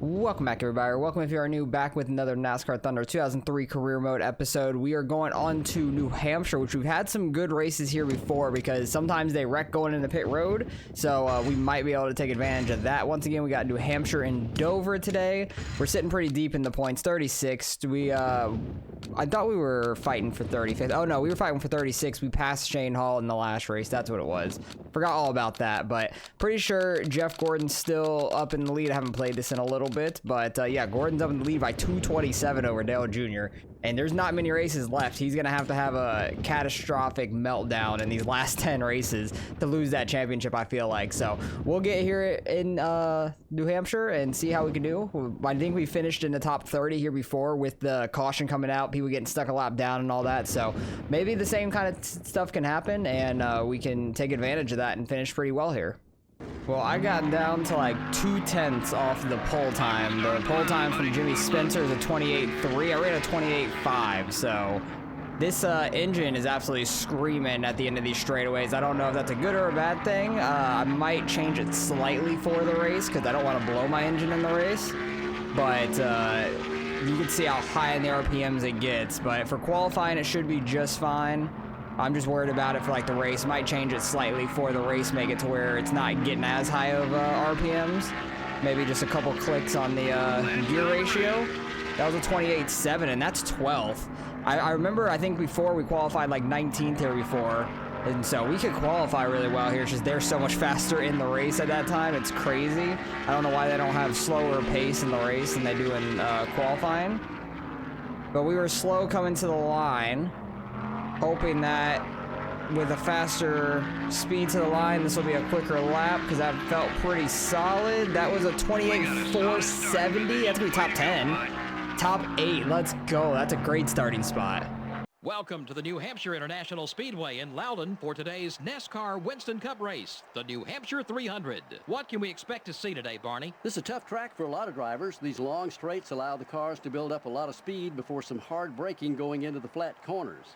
Welcome back, everybody. Welcome if you are new, back with another NASCAR Thunder 2003 career mode episode. We are going on to New Hampshire, which we've had some good races here before because sometimes they wreck going into pit road, so we might be able to take advantage of that. Once again, we got New Hampshire and Dover today. We're sitting pretty deep in the points, 36th. I thought we were fighting for 35th. Oh no, we were fighting for 36. We passed Shane Hall in the last race. That's what it was. Forgot all about that, but pretty sure Jeff Gordon's still up in the lead. I haven't played this in a little bit, but yeah, Gordon's up in the lead by 227 over Dale Jr. And there's not many races left. He's gonna have a catastrophic meltdown in these last 10 races to lose that championship, I feel like. So we'll get here in New Hampshire and see how we can do. I think we finished in the top 30 here before with the caution coming out, people getting stuck a lap down and all that. So maybe the same kind of stuff can happen, and we can take advantage of that and finish pretty well here. Well, I got down to like 2/10 off the pole time. The pole time from Jimmy Spencer is a 28.3. I ran a 28.5, so this engine is absolutely screaming at the end of these straightaways. I don't know if that's a good or a bad thing. I might change it slightly for the race because I don't want to blow my engine in the race. But you can see how high in the RPMs it gets. But for qualifying, it should be just fine. I'm just worried about it for like the race. Might change it slightly for the race, make it to where it's not getting as high of RPMs. Maybe just a couple clicks on the gear ratio. That was a 28.7, and that's 12th. I remember, I think before we qualified like 19th here before, and so we could qualify really well here. It's just they're so much faster in the race at that time. It's crazy. I don't know why they don't have slower pace in the race than they do in qualifying. But we were slow coming to the line, hoping that with a faster speed to the line, this will be a quicker lap because that felt pretty solid. That was a 28.470. That's gonna be top 10. Top 8, let's go. That's a great starting spot. Welcome to the New Hampshire International Speedway in Loudon for today's NASCAR Winston Cup race, the New Hampshire 300. What can we expect to see today, Barney? This is a tough track for a lot of drivers. These long straights allow the cars to build up a lot of speed before some hard braking going into the flat corners.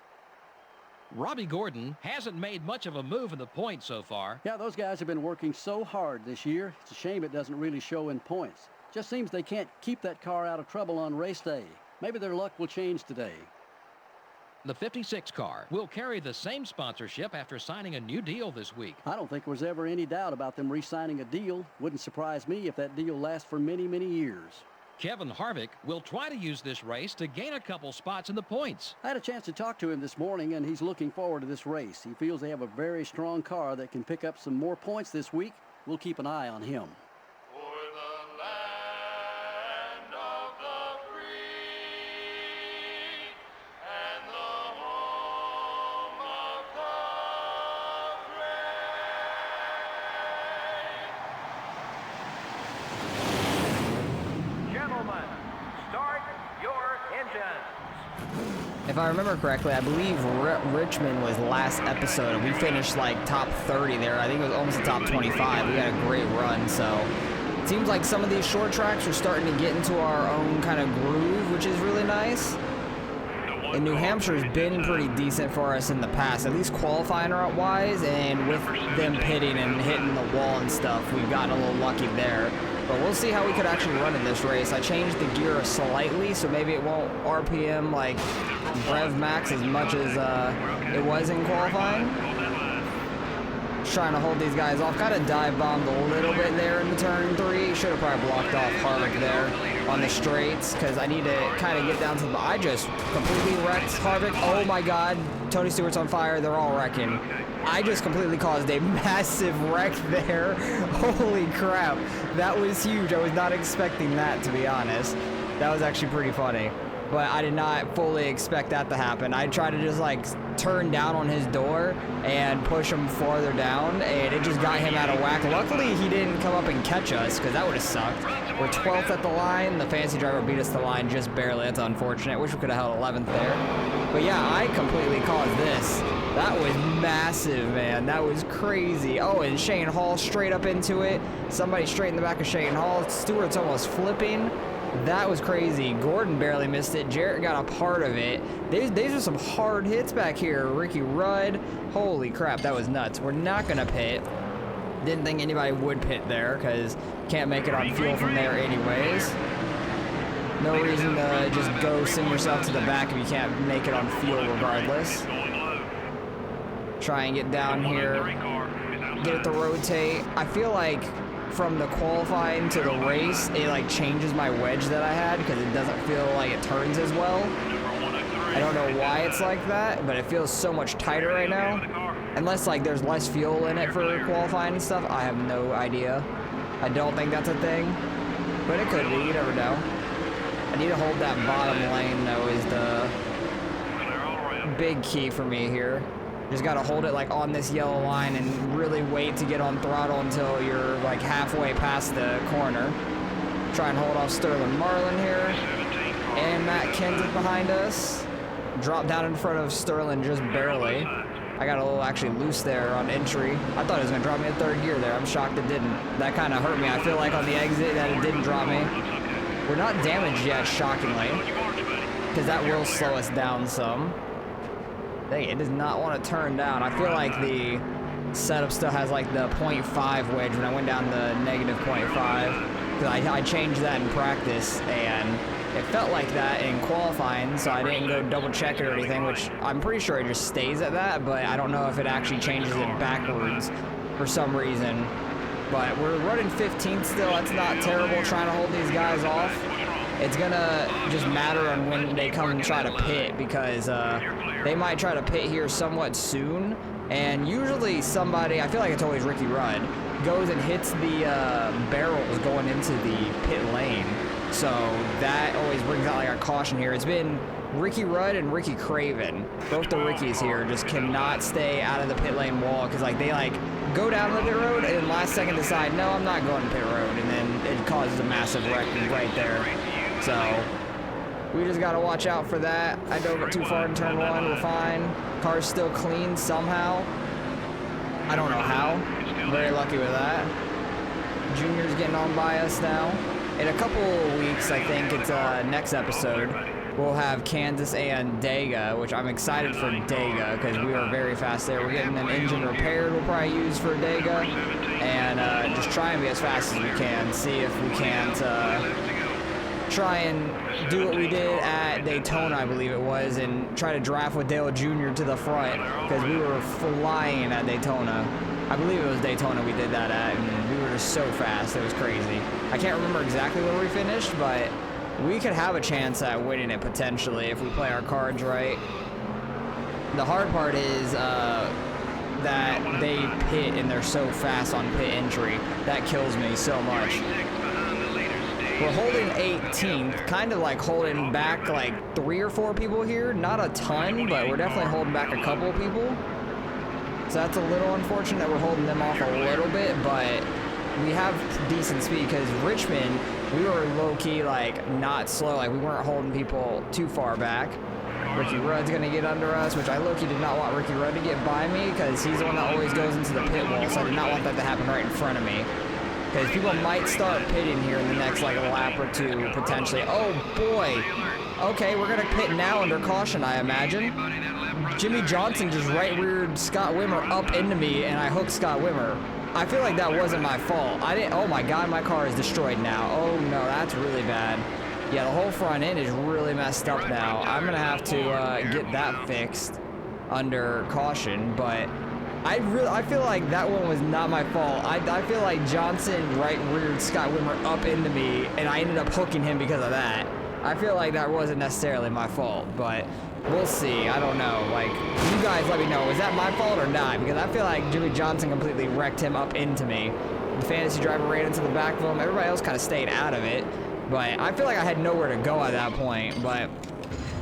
Robbie Gordon hasn't made much of a move in the points so far. Yeah, those guys have been working so hard this year. It's a shame it doesn't really show in points. Just seems they can't keep that car out of trouble on race day. Maybe their luck will change today. The 56 car will carry the same sponsorship after signing a new deal this week. I don't think there was ever any doubt about them re-signing a deal. Wouldn't surprise me if that deal lasts for many, many years. Kevin Harvick will try to use this race to gain a couple spots in the points. I had a chance to talk to him this morning, and he's looking forward to this race. He feels they have a very strong car that can pick up some more points this week. We'll keep an eye on him. If I remember correctly, I believe Richmond was last episode, and we finished like top 30 there. I think it was almost the top 25. We had a great run, so it seems like some of these short tracks are starting to get into our own kind of groove, which is really nice. And New Hampshire's been pretty decent for us in the past, at least qualifying wise, and with them pitting and hitting the wall and stuff, we've gotten a little lucky there. But we'll see how we could actually run in this race. I changed the gear slightly, so maybe it won't RPM like Rev Max as much as it was in qualifying. Just trying to hold these guys off. Kind of dive bombed a little bit there in the turn 3. Should have probably blocked off Harvick there on the straights because I need to kind of get down to the... I just completely wrecked Harvick. Oh my God. Tony Stewart's on fire. They're all wrecking. I just completely caused a massive wreck there. Holy crap. That was huge. I was not expecting that, to be honest. That was actually pretty funny. But I did not fully expect that to happen. I tried to just like turn down on his door and push him farther down, and it just got him out of whack. Luckily, he didn't come up and catch us because that would have sucked. We're 12th at the line. The fancy driver beat us to the line just barely. That's unfortunate. Wish we could have held 11th there. But yeah, I completely caused this. That was massive, man. That was crazy. Oh, and Shane Hall straight up into it. Somebody straight in the back of Shane Hall. Stewart's almost flipping. That was crazy. Gordon barely missed it. Jarrett got a part of it. These are some hard hits back here. Ricky Rudd. Holy crap, that was nuts. We're not going to pit. Didn't think anybody would pit there because can't make it on fuel from there anyways. No reason to just go send yourself to the back if you can't make it on fuel regardless. Try and get down here, get it to rotate. I feel like from the qualifying to the race, it like changes my wedge that I had because it doesn't feel like it turns as well. I don't know why it's like that, but it feels so much tighter right now. Unless like there's less fuel in it for qualifying and stuff, I have no idea. I don't think that's a thing, but it could be, you never know. I need to hold that bottom lane though is the big key for me here. Just gotta hold it like on this yellow line and really wait to get on throttle until you're like halfway past the corner. Try and hold off Sterling Marlin here. And Matt Kenseth behind us. Drop down in front of Sterling just barely. I got a little actually loose there on entry. I thought it was gonna drop me in third gear there. I'm shocked it didn't. That kind of hurt me. I feel like on the exit that it didn't drop me. We're not damaged yet, shockingly, because that will slow us down some. Dang, it does not want to turn down. I feel like the setup still has like the 0.5 wedge when I went down the negative 0.5. Because I changed that in practice and it felt like that in qualifying, so I didn't go double check it or anything, which I'm pretty sure it just stays at that, but I don't know if it actually changes it backwards for some reason. But we're running 15th still. That's not terrible trying to hold these guys off. It's gonna just matter on when they come and try to pit because they might try to pit here somewhat soon. And usually somebody, I feel like it's always Ricky Rudd, goes and hits the barrels going into the pit lane. So that always brings out like a caution here. It's been Ricky Rudd and Ricky Craven. Both the Rickies here just cannot stay out of the pit lane wall because like they like go down the pit road and last second decide, no, I'm not going to pit road. And then it causes a massive wreck right there. So we just got to watch out for that. I don't go too far in turn one. We're fine. Car's still clean somehow. I don't know how. Very lucky with that. Junior's getting on by us now. In a couple of weeks, I think it's next episode, we'll have Kansas and Dega, which I'm excited for Dega because we are very fast there. We're getting an engine repaired we'll probably use for Dega and just try and be as fast as we can. See if we can't try and do what we did at Daytona, I believe it was, and try to draft with Dale Jr. to the front because we were flying at Daytona. I believe it was Daytona we did that at, and we were just so fast. It was crazy. I can't remember exactly where we finished, but we could have a chance at winning it potentially if we play our cards right. The hard part is that they pit and they're so fast on pit entry. That kills me so much. We're holding 18th, kind of like holding back like 3 or 4 people here. Not a ton, but we're definitely holding back a couple of people. So that's a little unfortunate that we're holding them off a little bit, but we have decent speed because Richmond, we were low-key like not slow, like we weren't holding people too far back. Ricky Rudd's gonna get under us, which I low-key did not want Ricky Rudd to get by me because he's the one that always goes into the pit wall, so I did not want that to happen right in front of me. Because people might start pitting here in the next like lap or two potentially. Oh boy. Okay, we're gonna pit now under caution, I imagine. Jimmy Johnson just right-reared Scott Wimmer up into me, and I hooked Scott Wimmer. I feel like that wasn't my fault. Oh my God, my car is destroyed now. Oh no, that's really bad. Yeah, the whole front end is really messed up now. I'm gonna have to get that fixed under caution, but I feel like that one was not my fault. I feel like Johnson right-reared Scott Wimmer up into me, and I ended up hooking him because of that. I feel like that wasn't necessarily my fault, but we'll see. I don't know. Like, you guys let me know. Was that my fault or not? Because I feel like Jimmy Johnson completely wrecked him up into me. The fantasy driver ran into the back of him. Everybody else kind of stayed out of it. But I feel like I had nowhere to go at that point. But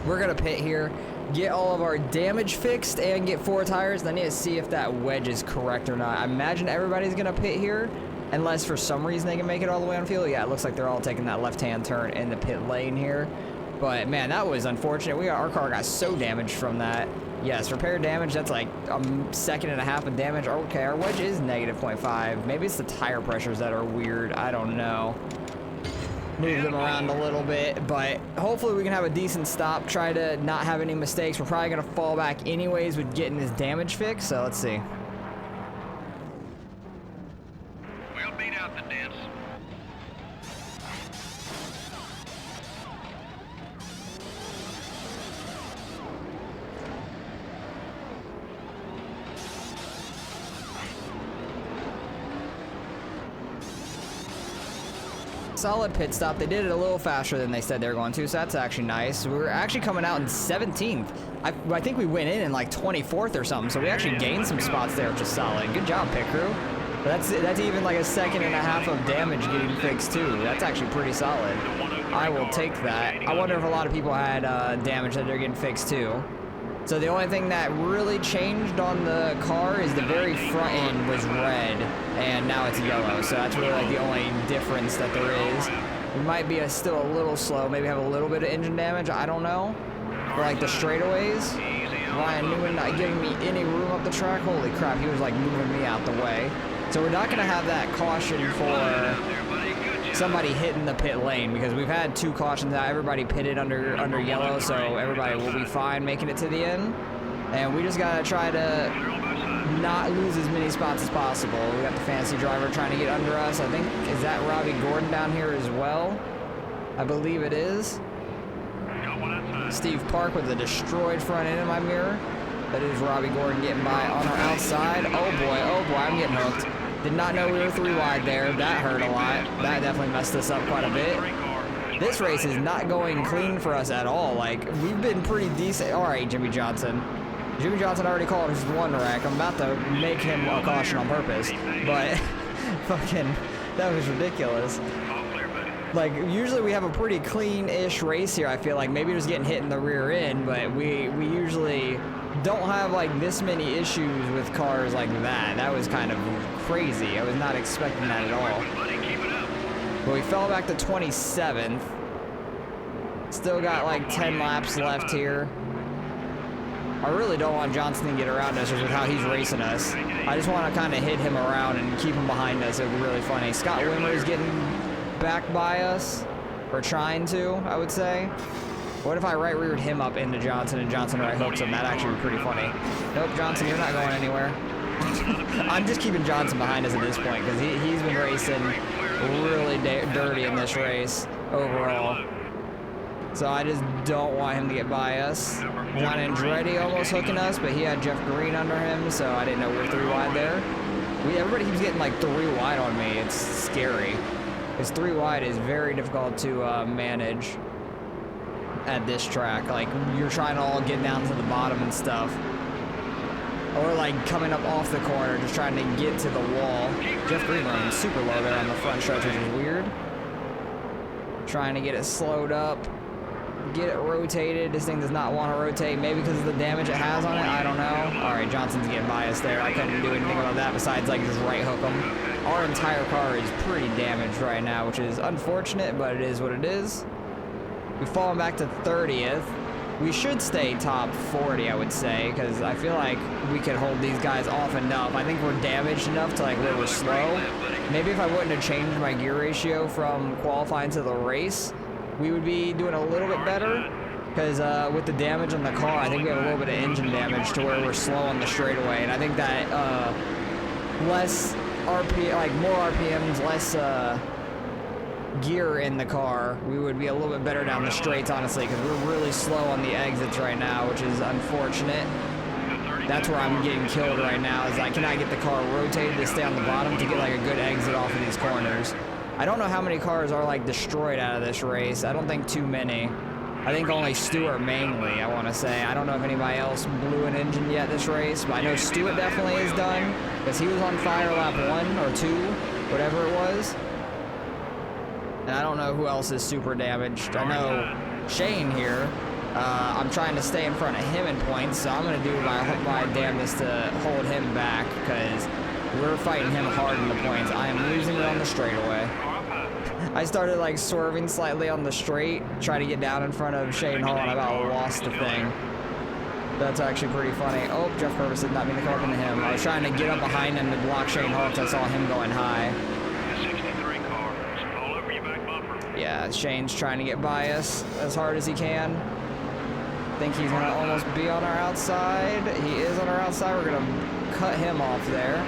we're going to pit here, get all of our damage fixed, and get 4 tires. And I need to see if that wedge is correct or not. I imagine everybody's going to pit here. Unless for some reason they can make it all the way on field. Yeah, it looks like they're all taking that left-hand turn in the pit lane here. But man, that was unfortunate. Our car got so damaged from that. Yes, repair damage, that's like a 1.5 seconds of damage. Okay, our wedge is negative 0.5. Maybe it's the tire pressures that are weird. I don't know. Move them around a little bit, but hopefully we can have a decent stop. Try to not have any mistakes. We're probably going to fall back anyways with getting this damage fixed, so let's see. We'll beat out the dents. solid pit stop. They did it a little faster than they said they were going to, so that's actually nice. We were actually coming out in 17th. I think we went in like 24th or something, so we actually gained some spots there, which is solid. Good job, pit crew. But that's even like a second and a half of damage getting fixed too. That's actually pretty solid. I will take that. I wonder if a lot of people had damage that they're getting fixed too. So the only thing that really changed on the car is the very front end was red, and now it's yellow. So that's really like the only difference that there is. We might be still a little slow, maybe have a little bit of engine damage, I don't know. For like the straightaways, Ryan Newman not giving me any room up the track. Holy crap, he was like moving me out the way. So we're not gonna have that caution for somebody hitting the pit lane, because we've had 2 cautions out. Everybody pitted under yellow, so everybody will be fine making it to the end. And we just gotta try to not lose as many spots as possible. We got the fantasy driver trying to get under us. I think, is that Robbie Gordon down here as well? I believe it is. Steve Park with a destroyed front end in my mirror. That is Robbie Gordon getting by on our outside. Oh boy, I'm getting hooked. Did not know we were 3 wide there. That hurt a lot. That definitely messed us up quite a bit. This race is not going clean for us at all. Like, we've been pretty decent. All right, Jimmy Johnson. Jimmy Johnson already called his 1 wreck. I'm about to make him a caution on purpose. But, fucking, that was ridiculous. Like, usually we have a pretty clean-ish race here, I feel like. Maybe just getting hit in the rear end, but we usually don't have like this many issues with cars like that. That was kind of crazy. I was not expecting that at all. But we fell back to 27th. Still got like 10 laps left here. I really don't want Johnson to get around us just with how he's racing us. I just want to kind of hit him around and keep him behind us. It would be really funny. Scott Wimmer is getting back by us, or trying to, I would say. What if I right reared him up into Johnson and Johnson right hooks him? That'd actually be pretty funny. Nope, Johnson, you're not going anywhere. I'm just keeping Johnson behind us at this point, because he's been racing really dirty in this race overall. So I just don't want him to get by us. John Andretti almost hooking us, but he had Jeff Green under him, so I didn't know we were 3 wide there. Everybody keeps getting like 3 wide on me. It's scary. Because 3 wide is very difficult to manage at this track. Like, you're trying to all get down to the bottom and stuff. Or like coming up off the corner, just trying to get to the wall. Jeff Green running super low there on the front stretch, which is weird. Trying to get it slowed up. Get it rotated. This thing does not want to rotate. Maybe because of the damage it has on it. I don't know. All right, Johnson's getting biased there. I couldn't do anything about that besides like just right hook him. Our entire car is pretty damaged right now, which is unfortunate, but it is what it is. We've fallen back to 30th. We should stay top 40, I would say, because I feel like we could hold these guys off enough. I think we're damaged enough to like where we're slow. Maybe if I wouldn't have changed my gear ratio from qualifying to the race, we would be doing a little bit better, because with the damage on the car, I think we have a little bit of engine damage to where we're slow on the straightaway, and I think that less RP, like more RPMs, less gear in the car, we would be a little bit better down the straights, honestly, because we're really slow on the exits right now, which is unfortunate. That's where I'm getting killed right now, is I cannot get the car rotated to stay on the bottom to get like a good exit off of these corners. I don't know how many cars are like destroyed out of this race. I don't think too many. I think only Stewart mainly, I want to say. I don't know if anybody else blew an engine yet this race, but I know Stewart definitely is done, because he was on fire lap 1 or 2, whatever it was. And I don't know who else is super damaged. I know Shane here. I'm trying to stay in front of him in points, so I'm going to do my damnedest to hold him back, because we're fighting him hard in the points. I am losing it on the straightaway. I started like swerving slightly on the straight, try to get down in front of Shane Hall, and I about lost the thing. That's actually pretty funny. Oh, Jeff Purvis did not mean to come up into him. I was trying to get up behind him to block Shane Hall because I saw him going high. Yeah, Shane's trying to get by us as hard as he can. I think he's gonna almost be on our outside. He is on our outside. We're gonna cut him off there.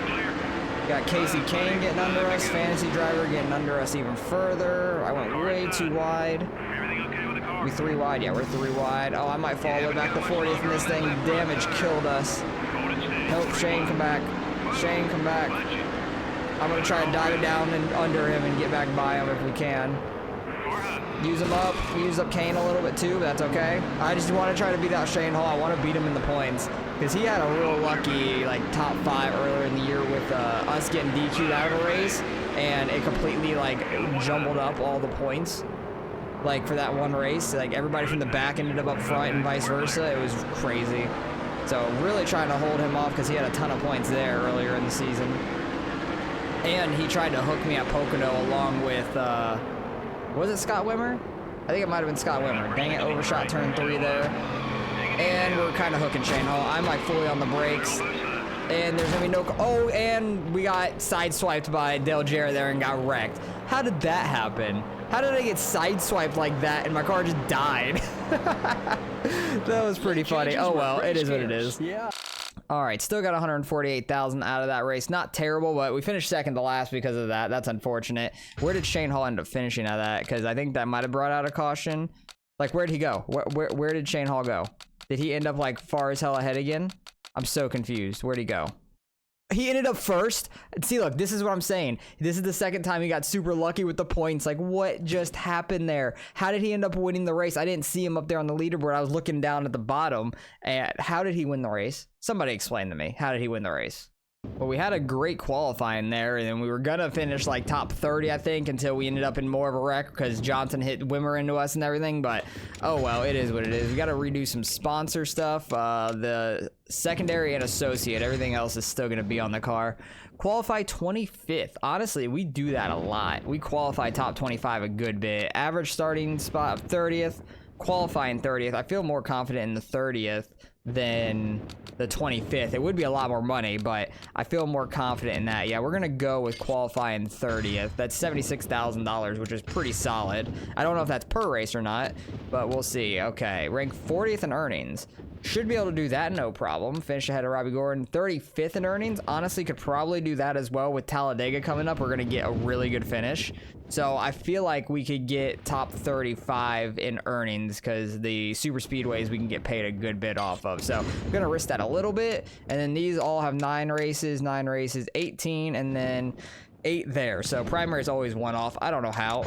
Got Casey Kane getting under us, fantasy driver getting under us even further. I went way too wide. We 3 wide, yeah, we're 3 wide. Oh, I might fall all the way back to 40th and this thing damage killed us. Nope, Shane, come back. Shane, come back. I'm going to try and dive it down and under him and get back by him if we can. Use him up. Use up Kane a little bit too, but that's okay. I just want to try to beat out Shane Hall. I want to beat him in the points because he had a real lucky like top 5 earlier in the year with us getting DQ'd out of a race, and it completely like jumbled up all the points. Like for that one race, like everybody from the back ended up front and vice versa. It was crazy. So really trying to hold him off because he had a ton of points there earlier in the season. And he tried to hook me at Pocono along with, was it Scott Wimmer? I think it might have been Scott Wimmer. Dang it, overshot turn 3 there. And we're kind of hooking Shane Hall. I'm like fully on the brakes. And there's gonna be no, oh, and we got sideswiped by Dale Jarrett there and got wrecked. How did that happen? How did I get sideswiped like that and my car just died? That was pretty funny. Oh well, it is what it is. Yeah. All right, still got 148,000 out of that race. Not terrible, but we finished second to last because of that. That's unfortunate. Where did Shane Hall end up finishing out of that? Because I think that might have brought out a caution. Like, where'd he go? Where did Shane Hall go? Did he end up like far as hell ahead again? I'm so confused. Where'd he go? He ended up first. See, look, this is what I'm saying. This is the second time he got super lucky with the points. Like, what just happened there? How did he end up winning the race? I didn't see him up there on the leaderboard. I was looking down at the bottom. And how did he win the race? Somebody explain to me. How did he win the race? Well, we had a great qualifying there, and then we were gonna finish like top 30, I think, until we ended up in more of a wreck because Johnson hit Wimmer into us and everything. But oh well, it is what it is. We got to redo some sponsor stuff. The secondary and associate, everything else is still gonna be on the car. Qualify 25th. Honestly, we do that a lot. We qualify top 25 a good bit. Average starting spot of 30th. Qualifying 30th. I feel more confident in the 30th than the 25th. It would be a lot more money, but I feel more confident in that. Yeah, we're gonna go with qualifying 30th. That's $76,000, which is pretty solid. I don't know if that's per race or not, but we'll see. Okay, rank 40th in earnings. Should be able to do that, no problem. Finish ahead of Robbie Gordon. 35th in earnings. Honestly, could probably do that as well. With Talladega coming up, we're gonna get a really good finish. So I feel like we could get top 35 in earnings because the super speedways we can get paid a good bit off of. So I'm gonna risk that a little bit. And then these all have 9 races, 18, and then 8 there. So primary is always one off. I don't know how.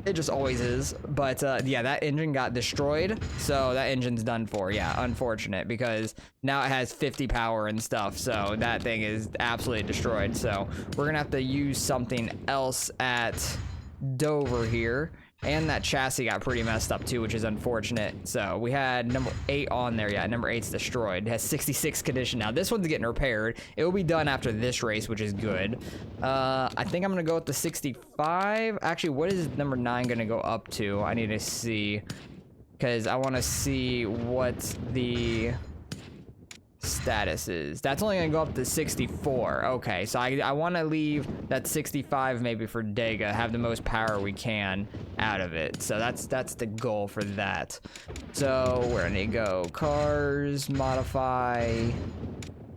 It just always is. But yeah, that engine got destroyed. So that engine's done for. Yeah, unfortunate because now it has 50 power and stuff. So that thing is absolutely destroyed. So we're going to have to use something else at Dover here. And that chassis got pretty messed up too, which is unfortunate. So we had number 8 on there. Yeah, number 8's destroyed. It has 66 condition now. This one's getting repaired. It will be done after this race, which is good. I think I'm going to go with the 65. Actually, what is number 9 going to go up to? I need to see. Because I want to see what the status is. That's only gonna go up to 64. Okay, so I want to leave that 65 maybe for Dega, have the most power we can out of it. So that's the goal for that. So where do I go? Cars, modify,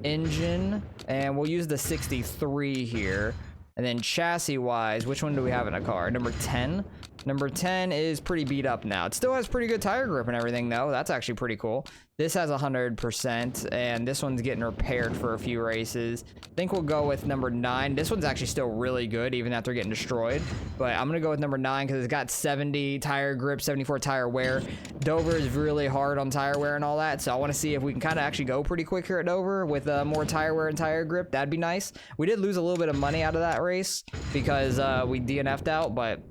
engine, and we'll use the 63 here. And then chassis wise, which one do we have in a car? Number 10. Number 10 is pretty beat up now. It still has pretty good tire grip and everything though. That's actually pretty cool. This has 100%, and this one's getting repaired for a few races. I think we'll go with number 9. This one's actually still really good, even after getting destroyed. But I'm gonna go with number 9 because it's got 70 tire grip, 74 tire wear. Dover is really hard on tire wear and all that, so I want to see if we can kind of actually go pretty quick here at Dover with more tire wear and tire grip. That'd be nice. We did lose a little bit of money out of that race because we DNF'd out, but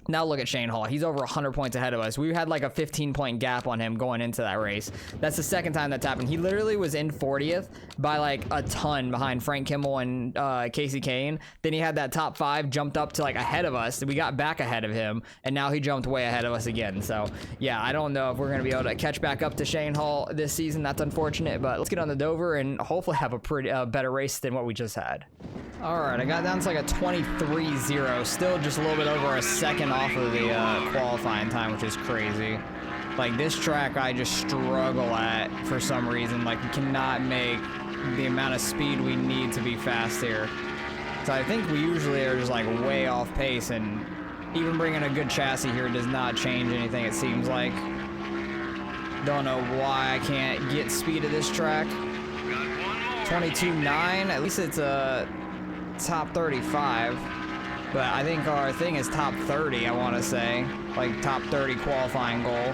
now look at Shane Hall. He's over 100 points ahead of us. We had like a 15-point gap on him going into that race. That's the second time that's happened. He literally was in 40th by like a ton behind Frank Kimmel and Casey Kane. Then he had that top 5, jumped up to like ahead of us. We got back ahead of him, and now he jumped way ahead of us again. So yeah, I don't know if we're going to be able to catch back up to Shane Hall this season. That's unfortunate, but let's get on the Dover and hopefully have a pretty better race than what we just had. All right, I got down to like a 23-0, still just a little bit over a second off of the qualifying time, which is crazy. Like this track I just struggle at for some reason. Like we cannot make the amount of speed we need to be fast here. So I think we usually are just like way off pace, and even bringing a good chassis here does not change anything, it seems like. Don't know why I can't get speed at this track. 22.9, at least it's top 35, but I think our thing is top 30, I want to say. Like, top 30 qualifying goal.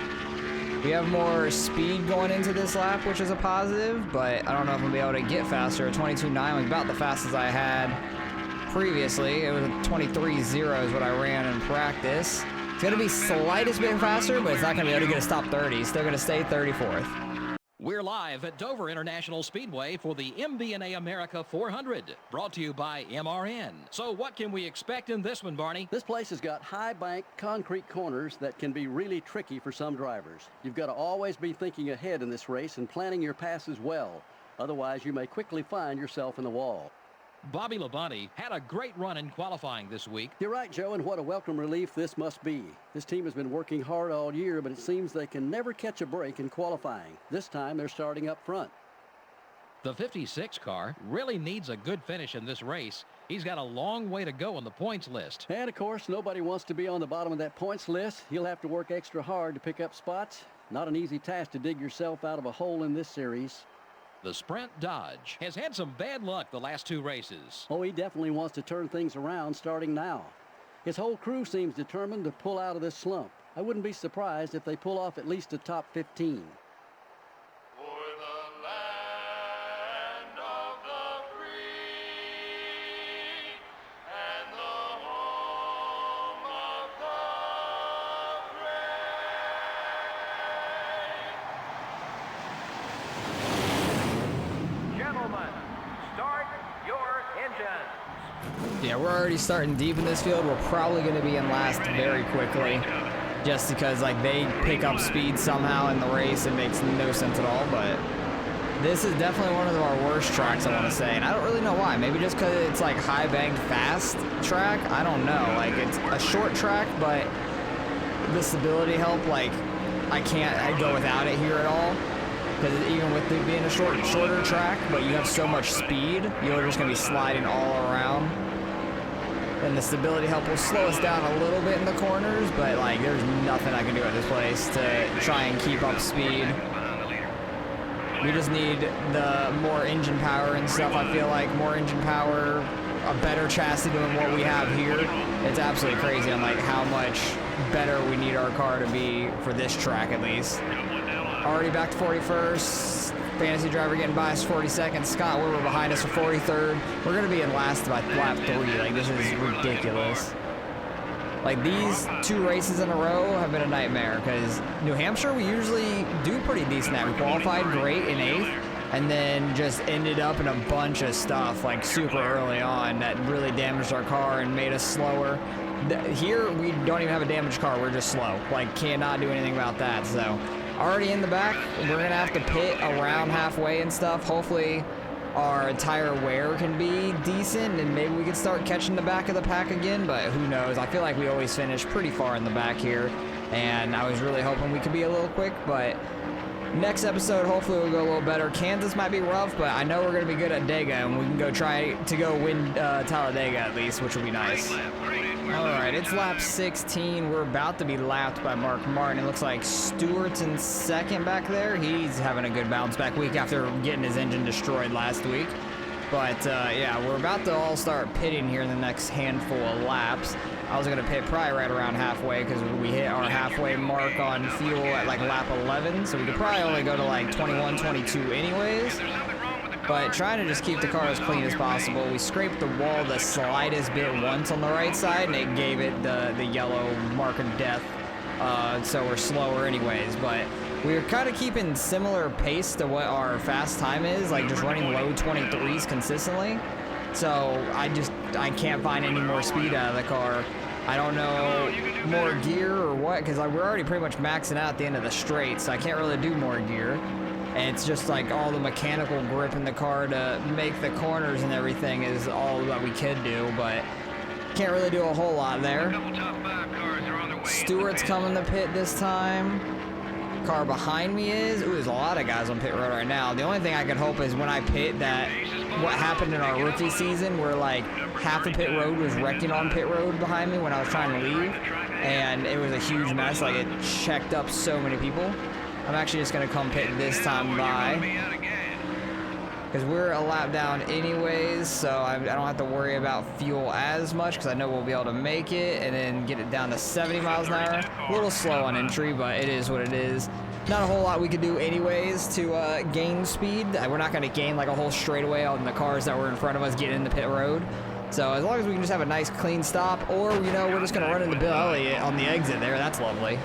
We have more speed going into this lap, which is a positive, but I don't know if I'm going to be able to get faster. 22.9 was about the fastest I had previously. It was a 23.0 is what I ran in practice. It's going to be slightest bit faster, but it's not going to be able to get a top 30. Still going to stay 34th. We're live at Dover International Speedway for the MB&A America 400, brought to you by MRN. So what can we expect in this one, Barney? This place has got high bank concrete corners that can be really tricky for some drivers. You've got to always be thinking ahead in this race and planning your passes well. Otherwise, you may quickly find yourself in the wall. Bobby Labonte had a great run in qualifying this week. You're right, Joe, and what a welcome relief this must be. This team has been working hard all year, but it seems they can never catch a break in qualifying. This time, they're starting up front. The 56 car really needs a good finish in this race. He's got a long way to go on the points list. And, of course, nobody wants to be on the bottom of that points list. He'll have to work extra hard to pick up spots. Not an easy task to dig yourself out of a hole in this series. The Sprint Dodge has had some bad luck the last two races. Oh, he definitely wants to turn things around starting now. His whole crew seems determined to pull out of this slump. I wouldn't be surprised if they pull off at least a top 15. Yeah, we're already starting deep in this field. We're probably going to be in last very quickly, just because like they pick up speed somehow in the race. It makes no sense at all, but this is definitely one of our worst tracks, I want to say, and I don't really know why. Maybe just because it's like high banked fast track. I don't know. Like, it's a short track, but the stability help, like, I can't go without it here at all. Because even with it being a shorter track, but you have so much speed, you're just going to be sliding all around. And the stability help will slow us down a little bit in the corners, but like there's nothing I can do at this place to try and keep up speed. We just need the more engine power and stuff. I feel like more engine power, a better chassis than what we have here. It's absolutely crazy on like how much better we need our car to be for this track at least. Already back to 41st. Fantasy driver getting by us 42nd. Scott Weber behind us for 43rd. We're going to be in last by lap 3. Like, this is ridiculous. Like, these two races in a row have been a nightmare because New Hampshire we usually do pretty decent at. We qualified great in 8th and then just ended up in a bunch of stuff like super early on that really damaged our car and made us slower. Here, we don't even have a damaged car. We're just slow. Like, cannot do anything about that, so... Already in the back, we're gonna have to pit around halfway and stuff. Hopefully our tire wear can be decent and maybe we can start catching the back of the pack again, but who knows. I feel like we always finish pretty far in the back here, and I was really hoping we could be a little quick, but next episode hopefully we'll go a little better. Kansas might be rough, but I know we're gonna be good at Dega, and we can go try to go win Talladega at least, which will be nice. Alright, it's lap 16. We're about to be lapped by Mark Martin. It looks like Stewart's in second back there. He's having a good bounce back week after getting his engine destroyed last week. But yeah, we're about to all start pitting here in the next handful of laps. I was going to pit probably right around halfway because we hit our halfway mark on fuel at like lap 11. So we could probably only go to like 21, 22 anyways. But trying to just keep the car as clean as possible. We scraped the wall the slightest bit once on the right side, and it gave it the yellow mark of death. So we're slower anyways. But we're kind of keeping similar pace to what our fast time is, like just running low 23s consistently. So I can't find any more speed out of the car. I don't know more gear or what, because we're already pretty much maxing out at the end of the straight, so I can't really do more gear. And it's just like all the mechanical grip in the car to make the corners and everything is all that we could do, but can't really do a whole lot there. Stewart's coming to pit this time. Car behind me is, ooh, there's a lot of guys on pit road right now. The only thing I could hope is when I pit that what happened in our rookie season where like half the pit road was wrecking on pit road behind me when I was trying to leave, and it was a huge mess. Like, it checked up so many people. I'm actually just going to come pit this time by. because we're a lap down anyways, so I don't have to worry about fuel as much because I know we'll be able to make it and then get it down to 70 miles an hour. A little slow on entry, but it is what it is. Not a whole lot we could do anyways to gain speed. We're not going to gain like a whole straightaway on the cars that were in front of us getting in the pit road. So as long as we can just have a nice clean stop, or, you know, we're just going to run into Bill Elliott on the exit there, that's lovely.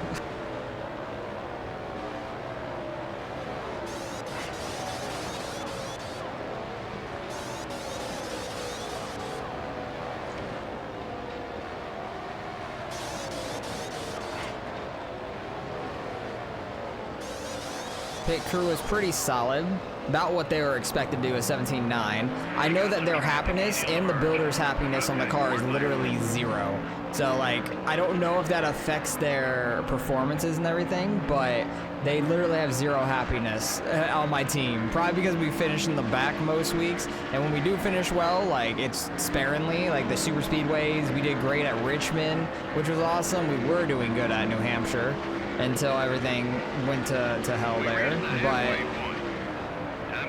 Pit crew is pretty solid, about what they were expected to do at 17.9. I know that their happiness and the builder's happiness on the car is literally 0. So, like, I don't know if that affects their performances and everything, but they literally have 0 happiness on my team. Probably because we finish in the back most weeks, and when we do finish well, like, it's sparingly. Like, the super speedways, we did great at Richmond, which was awesome. We were doing good at New Hampshire until everything went to hell there. But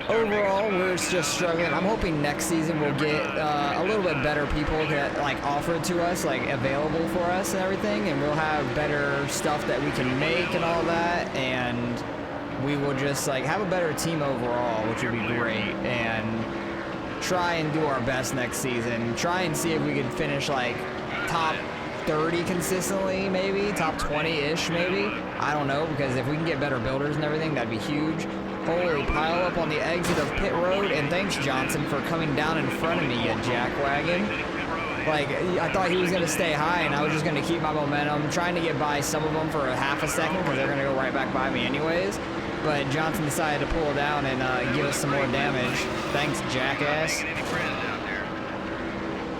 overall, we're just struggling. I'm hoping next season we'll get a little bit better people that like offered to us, like available for us and everything, and we'll have better stuff that we can make and all that, and we will just like have a better team overall, which would be great, and try and do our best next season. Try and see if we can finish like top 30 consistently, maybe top 20-ish, maybe. I don't know, because if we can get better builders and everything, that'd be huge. Holy, pile up on the exit of pit road, and thanks Johnson for coming down in front of me, you jackwagon. Like, I thought he was gonna stay high, and I was just gonna keep my momentum, trying to get by some of them for a half a second, because they're gonna go right back by me anyways. But Johnson decided to pull down and give us some more damage. Thanks, jackass.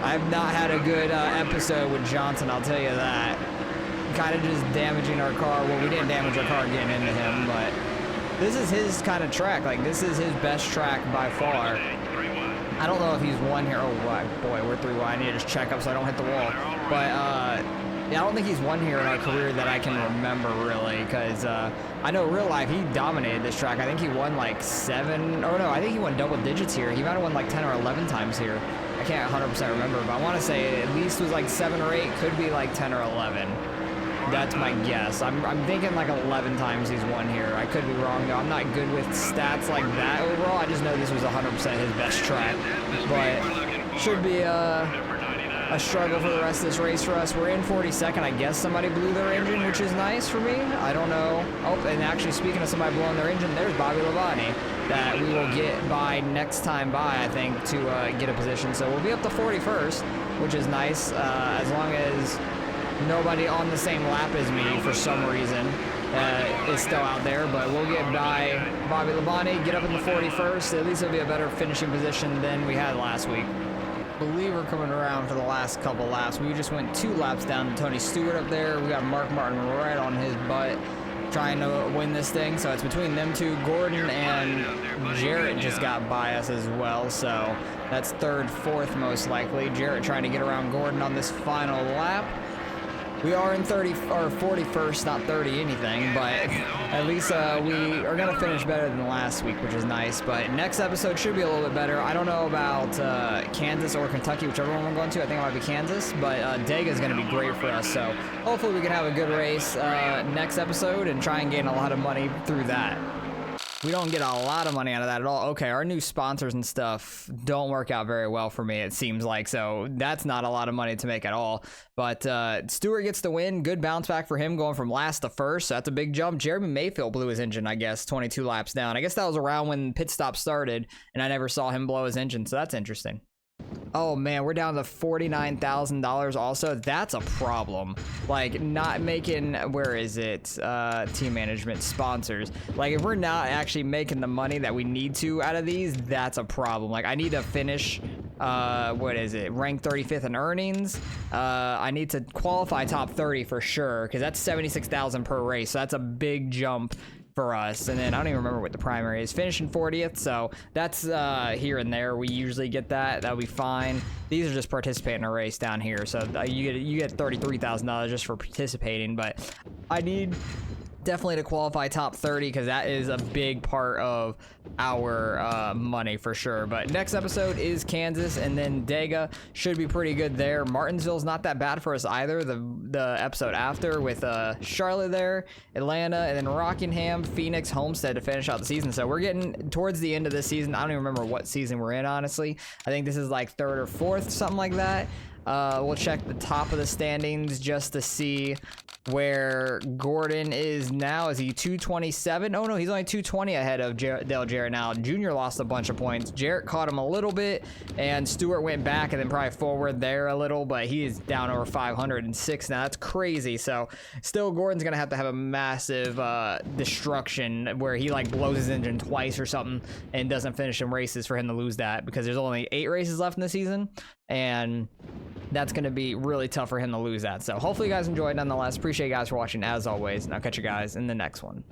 I've not had a good episode with Johnson, I'll tell you that. Kind of just damaging our car. Well, we didn't damage our car getting into him, but this is his kind of track. Like, this is his best track by far. I don't know if he's won here. Oh, boy, we're 3 wide. I need to just check up so I don't hit the wall. But, yeah, I don't think he's won here in our career that I can remember, really, because I know in real life he dominated this track. I think he won, like, 7, or no, I think he won double digits here. He might have won, like, 10 or 11 times here. I can't 100% remember, but I want to say it at least was, like, 7 or 8. Could be, like, 10 or 11. That's my guess. I'm thinking like 11 times he's won here. I could be wrong though. I'm not good with stats like that overall. I just know this was 100% his best track. But should be a struggle for the rest of this race for us. We're in 42nd. I guess somebody blew their engine, which is nice for me. I don't know. Oh, and actually speaking of somebody blowing their engine, there's Bobby Labonte that we will get by next time by, I think, to get a position. So we'll be up to 41st, which is nice, as long as nobody on the same lap as me for some reason is still out there, but we'll get by Bobby Labonte, get up in the 41st. At least it'll be a better finishing position than we had last week. I believe we're coming around for the last couple laps. We just went 2 laps down to Tony Stewart up there. We got Mark Martin right on his butt trying to win this thing, so it's between them two. Gordon and Jarrett just got by us as well, so that's 3rd, 4th most likely. Jarrett trying to get around Gordon on this final lap. We are in 30 or 41st, not 30 anything, but at least we are going to finish better than last week, which is nice. But next episode should be a little bit better. I don't know about Kansas or Kentucky, whichever one we're going to. I think it might be Kansas, but Dega is going to be great for us. So hopefully we can have a good race next episode and try and gain a lot of money through that. We don't get a lot of money out of that at all. Okay, our new sponsors and stuff don't work out very well for me, it seems like. So that's not a lot of money to make at all. But Stewart gets the win. Good bounce back for him going from last to first. So that's a big jump. Jeremy Mayfield blew his engine, I guess, 22 laps down. I guess that was around when pit stop started, and I never saw him blow his engine. So that's interesting. Oh man, we're down to $49,000 also. That's a problem. Like, not making, where is it? Team management, sponsors. Like, if we're not actually making the money that we need to out of these, that's a problem. Like, I need to finish, what is it? Rank 35th in earnings. I need to qualify top 30 for sure, because that's $76,000 per race. So that's a big jump for us. And then I don't even remember what the primary is. Finishing 40th, so that's here and there. We usually get that. That'll be fine. These are just participating in a race down here, so you get $33,000 just for participating. But I need definitely to qualify top 30, because that is a big part of our money for sure. But next episode is Kansas, and then Dega should be pretty good there. Martinsville's not that bad for us either. The episode after with Charlotte there, Atlanta, and then Rockingham, Phoenix, Homestead to finish out the season. So we're getting towards the end of this season. I don't even remember what season we're in, honestly. I think this is like 3rd or 4th, something like that. We'll check the top of the standings just to see where Gordon is now. Is he 227? Oh no, he's only 220 ahead of Dale Jarrett now. Junior lost a bunch of points. Jarrett caught him a little bit, and Stewart went back and then probably forward there a little, but he is down over 506 now. That's crazy. So still, Gordon's gonna have to have a massive destruction where he like blows his engine twice or something and doesn't finish in races for him to lose that, because there's only 8 races left in the season, and that's going to be really tough for him to lose that. So hopefully you guys enjoyed nonetheless. Appreciate you guys for watching as always, and I'll catch you guys in the next one.